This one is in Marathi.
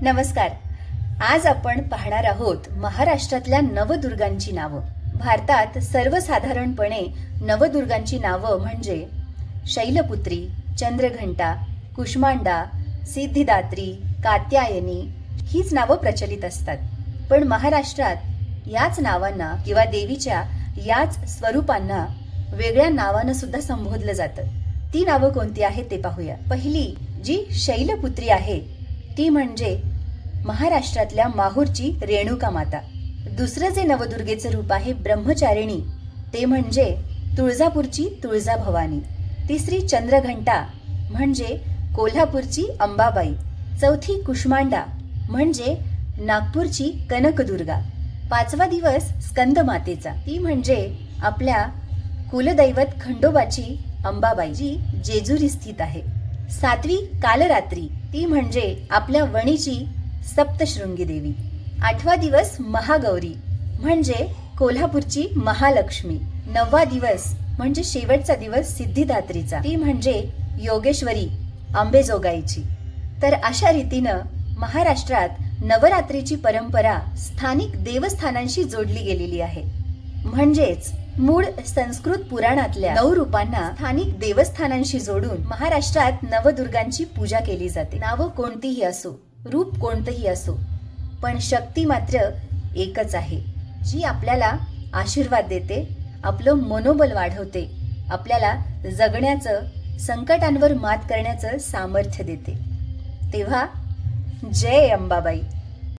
नमस्कार. आज आपण पाहणार आहोत महाराष्ट्रातल्या नवदुर्गांची नावं. भारतात सर्वसाधारणपणे नवदुर्गांची नावं म्हणजे शैलपुत्री, चंद्रघंटा, कुष्मांडा, सिद्धिदात्री, कात्यायनी हीच नावं प्रचलित असतात. पण महाराष्ट्रात याच नावांना किंवा देवीच्या याच स्वरूपांना वेगळ्या नावानं सुद्धा संबोधलं जातं. ती नावं कोणती आहेत ते पाहूया. पहिली जी शैलपुत्री आहे ती म्हणजे महाराष्ट्रातल्या माहूरची रेणुका माता. दुसरं जे नवदुर्गेचं रूप आहे ब्रह्मचारिणी ते म्हणजे तुळजापूरची तुळजाभवानी. तिसरी चंद्रघंटा म्हणजे कोल्हापूरची अंबाबाई. चौथी कुष्मांडा म्हणजे नागपूरची कनकदुर्गा. पाचवा दिवस स्कंदमातेचा, ती म्हणजे आपल्या कुलदैवत खंडोबाची अंबाबाई जी जेजुरी स्थित आहे. सातवी कालरात्री, ती म्हणजे आपल्या वणीची सप्तशृंगी देवी. आठवा दिवस महागौरी म्हणजे कोल्हापूरची महालक्ष्मी. नववा दिवस म्हणजे शेवटचा दिवस सिद्धिदात्रीचा, ती म्हणजे योगेश्वरी अंबेजोगाईची. तर अशा रीतीनं महाराष्ट्रात नवरात्रीची परंपरा स्थानिक देवस्थानांशी जोडली गेलेली आहे. म्हणजेच मूळ संस्कृत पुराणातल्या 9 रूपांना स्थानिक देवस्थानांशी जोडून महाराष्ट्रात नवदुर्गांची पूजा केली जाते. नावं कोणतीही असो, रूप कोणतंही असो, पण शक्ती मात्र एकच आहे, जी आपल्याला आशीर्वाद देते, आपलं मनोबल वाढवते, आपल्याला जगण्याचं, संकटांवर मात करण्याचं सामर्थ्य देते. तेव्हा जय अंबाबाई.